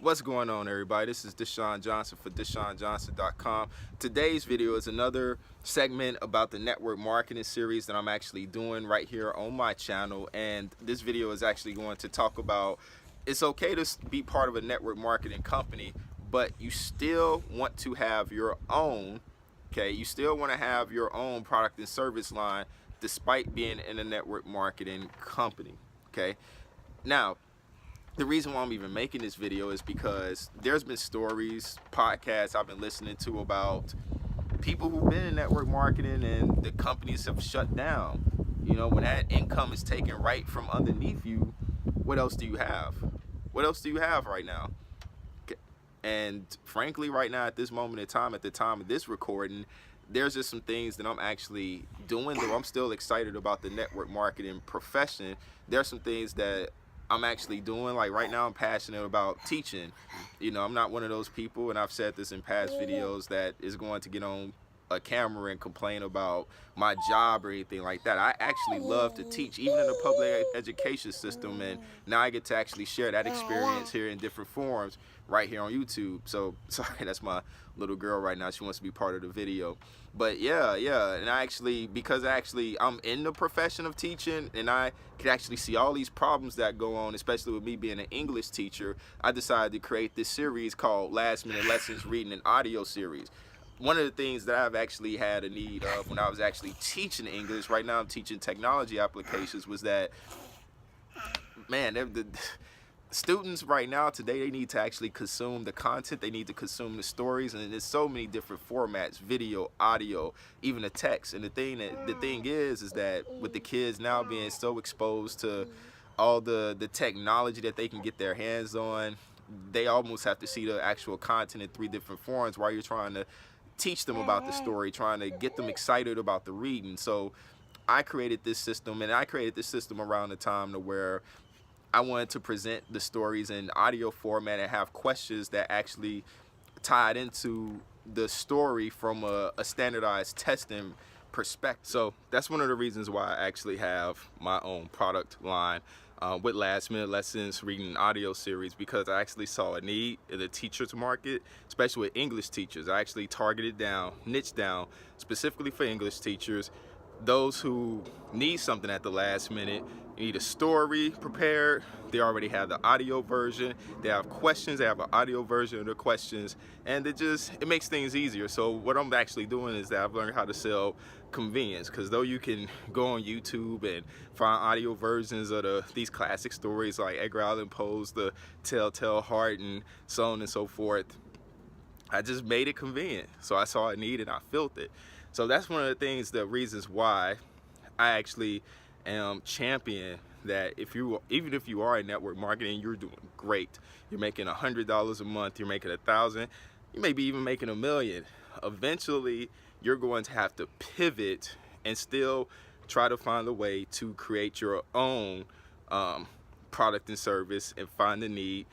What's going on, everybody? This is Deshaun Johnson for DeshaunJohnson.com. Today's video is another segment about the network marketing series that I'm actually doing right here on my channel. And this video is actually going to talk about it's okay to be part of a network marketing company, but you still want to have your own, okay? You still want to have your own product and service line despite being in a network marketing company, okay? Now, the reason why I'm even making this video is because there's been stories, podcasts I've been listening to about people who've been in network marketing and the companies have shut down. You know, when that income is taken right from underneath you, what else do you have? What else do you have right now? And frankly, right now at this moment in time, at the time of this recording, there's just some things that I'm actually doing, though I'm still excited about the network marketing profession. There's some things that I'm actually doing. Like right now I'm passionate about teaching. You know, I'm not one of those people, and I've said this in past videos, that is going to get on a camera and complain about my job or anything like that. I actually love to teach, even in the public education system, and now I get to actually share that experience here in different forms right here on YouTube. So sorry, that's my little girl right now. She wants to be part of the video. But yeah, and I actually, because I'm in the profession of teaching, and I can actually see all these problems that go on, especially with me being an English teacher, I decided to create this series called Last Minute Lessons Reading and Audio Series. One of the things that I've actually had a need of when I was actually teaching English, right now I'm teaching technology applications, was that, man, the students right now today, they need to actually consume the content, they need to consume the stories, and there's so many different formats: video, audio, even the text. And the thing is that with the kids now being so exposed to all the technology that they can get their hands on, they almost have to see the actual content in 3 different forms while you're trying to teach them about the story, trying to get them excited about the reading. So I created this system, and I created this system around the time to where I wanted to present the stories in audio format and have questions that actually tied into the story from a standardized testing perspective. So that's one of the reasons why I actually have my own product line with Last Minute Lessons Reading and Audio Series, because I actually saw a need in the teachers market, especially with English teachers. I actually targeted down, niched down specifically for English teachers, those who need something at the last minute. You need a story prepared, they already have the audio version, they have questions, they have an audio version of the questions, and it makes things easier. So what I'm actually doing is that I've learned how to sell convenience, because though you can go on YouTube and find audio versions of these classic stories like Edgar Allan Poe's The Telltale Heart and so on and so forth, I just made it convenient. So I saw a need and I filled it. So that's one of the things, the reasons why I actually am champion that even if you are in network marketing, you're doing great. You're making $100 a month, you're making $1,000, you may be even making $1 million. Eventually, you're going to have to pivot and still try to find a way to create your own product and service and find the need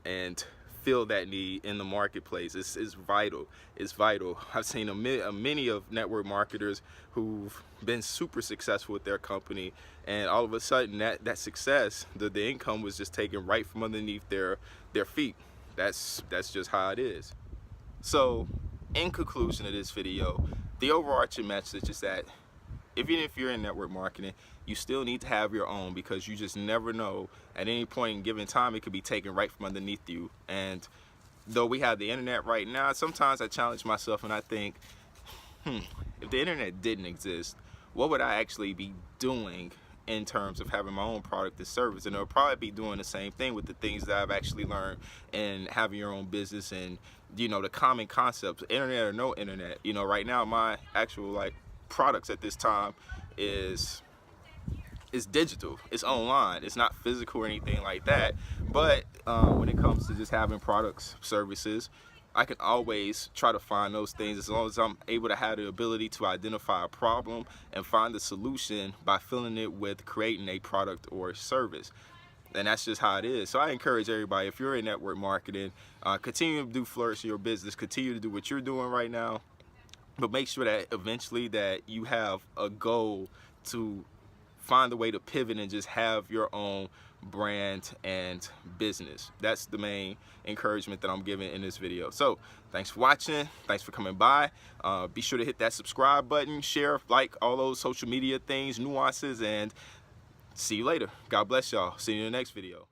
and fill that need in the marketplace. It's vital. It's vital. I've seen many of network marketers who've been super successful with their company, and all of a sudden that success, the income was just taken right from underneath their feet. That's just how it is. So in conclusion of this video, the overarching message is that even if you're in network marketing, you still need to have your own, because you just never know. At any point in given time, it could be taken right from underneath you. And though we have the internet right now, sometimes I challenge myself and I think, if the internet didn't exist, what would I actually be doing in terms of having my own product and service? And it'll probably be doing the same thing with the things that I've actually learned in having your own business, and you know, the common concepts, internet or no internet. You know, right now my actual products at this time is digital, it's online, it's not physical or anything like that. But when it comes to just having products, services, I can always try to find those things, as long as I'm able to have the ability to identify a problem and find the solution by filling it with creating a product or service. And that's just how it is. So I encourage everybody, if you're in network marketing, continue to flourish in your business, continue to do what you're doing right now, but make sure that eventually that you have a goal to find a way to pivot and just have your own brand and business. That's the main encouragement that I'm giving in this video. So thanks for watching, thanks for coming by. Be sure to hit that subscribe button, share, like, all those social media things, nuances, and see you later. God bless y'all. See you in the next video.